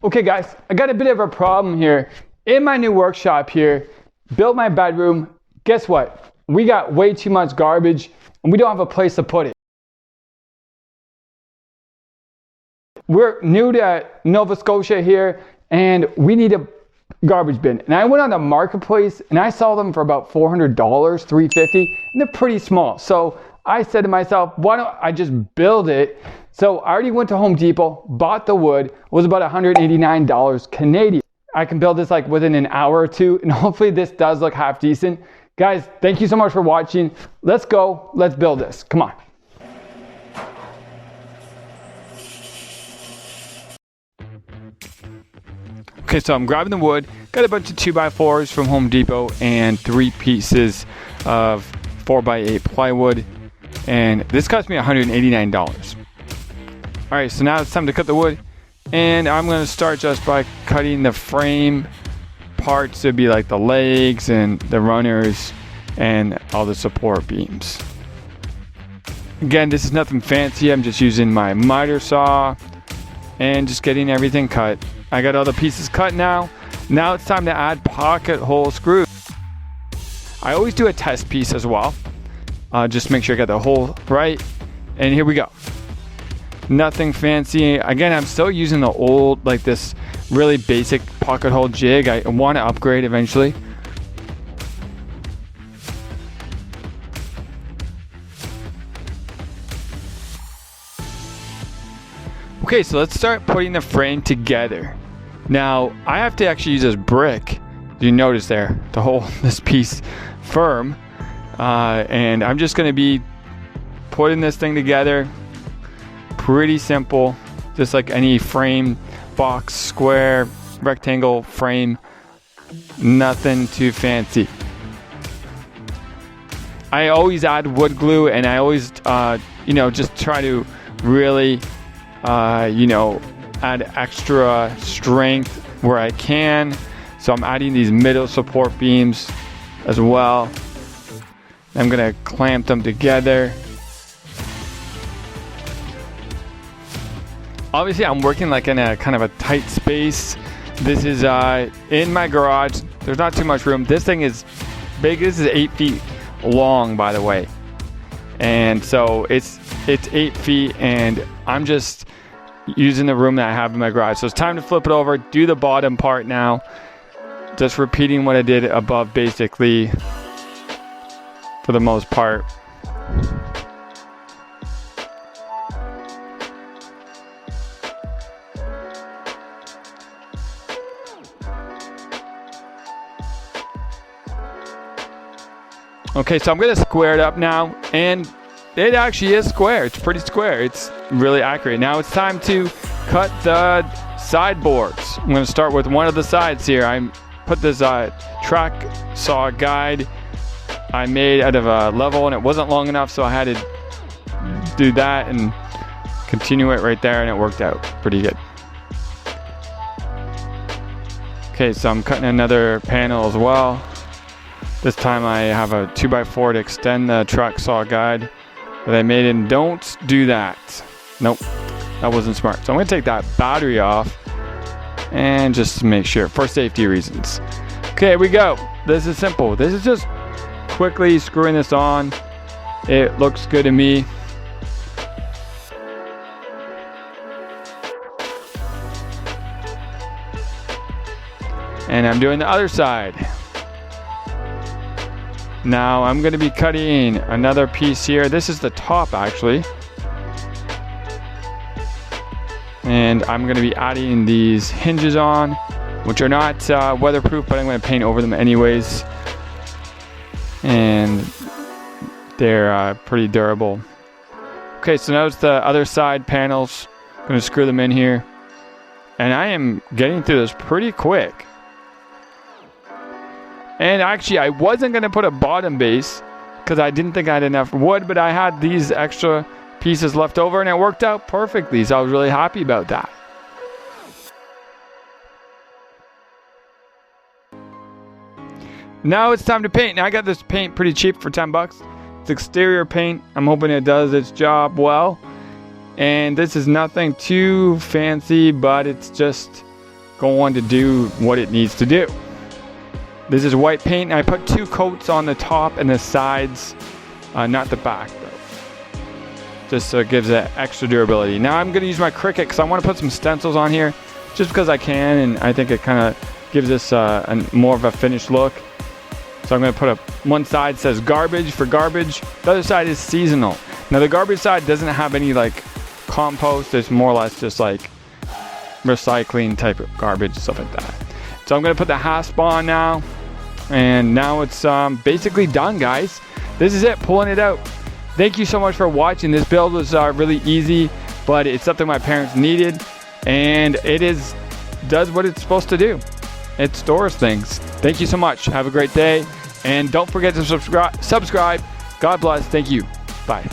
Okay guys, I got a bit of a problem here. In my new workshop here, built my bedroom. Guess what? We got way too much garbage and we don't have a place to put it. We're new to Nova Scotia here and we need a garbage bin. And I went on the marketplace and I saw them for about $400, $350, and they're pretty small. So I said to myself, why don't I just build it? So I already went to Home Depot, bought the wood, it was about $189 Canadian. I can build this like within an hour or two, and hopefully this does look half decent. Guys, thank you so much for watching. Let's go, let's build this, come on. Okay, so I'm grabbing the wood, got a bunch of 2x4s from Home Depot and 3 pieces of 4x8 plywood, and this cost me $189. All right, so now it's time to cut the wood, and I'm gonna start just by cutting the frame parts. It'd be like the legs and the runners and all the support beams. Again, this is nothing fancy. I'm just using my miter saw and just getting everything cut. I got all the pieces cut now. Now it's time to add pocket hole screws. I always do a test piece as well. Just make sure I got the hole right. And here we go. Nothing fancy. Again, I'm still using the old, like this really basic pocket hole jig. I want to upgrade eventually. Okay, so let's start putting the frame together. Now, I have to actually use this brick. You notice there to hold this piece firm. And I'm just going to be putting this thing together. Pretty simple, just like any frame, box, square, rectangle frame. Nothing too fancy. I always add wood glue, and I always, just try to really add extra strength where I can. So I'm adding these middle support beams as well. I'm gonna clamp them together. Obviously I'm working like in a kind of a tight space. This is in my garage. There's not too much room. This thing is big. This is 8 feet long, by the way. And so it's 8 feet, and I'm just using the room that I have in my garage. So it's time to flip it over, do the bottom part now. Just repeating what I did above basically for the most part. Okay, so I'm gonna square it up now, and it actually is square. It's pretty square. It's really accurate. Now it's time to cut the sideboards. I'm gonna start with one of the sides here. I put this track saw guide I made out of a level, and it wasn't long enough, so I had to do that and continue it right there, and it worked out pretty good. Okay, so I'm cutting another panel as well. This time I have a 2x4 to extend the track saw guide that I made, and don't do that. Nope, that wasn't smart. So I'm gonna take that battery off and just make sure for safety reasons. Okay, here we go. This is simple. This is just quickly screwing this on. It looks good to me. And I'm doing the other side. Now I'm going to be cutting another piece here. This is the top actually. And I'm going to be adding these hinges on, which are not weatherproof, but I'm going to paint over them anyways. And they're pretty durable. Okay, so now it's the other side panels. I'm going to screw them in here. And I am getting through this pretty quick. And actually, I wasn't going to put a bottom base because I didn't think I had enough wood, but I had these extra pieces left over, and it worked out perfectly. So I was really happy about that. Now it's time to paint. Now I got this paint pretty cheap for 10 bucks. It's exterior paint. I'm hoping it does its job well. And this is nothing too fancy, but it's just going to do what it needs to do. This is white paint. I put 2 coats on the top and the sides, not the back though. Just so it gives it extra durability. Now I'm going to use my Cricut because I want to put some stencils on here just because I can, and I think it kind of gives this more of a finished look. So I'm going to put one side says garbage for garbage. The other side is seasonal. Now the garbage side doesn't have any like compost. It's more or less just like recycling type of garbage, stuff like that. So I'm going to put the hasp on now. And now it's basically done, guys. This is it, pulling it out. Thank you so much for watching. This build was really easy, but it's something my parents needed. And it does what it's supposed to do. It stores things. Thank you so much. Have a great day. And don't forget to subscribe. God bless. Thank you. Bye.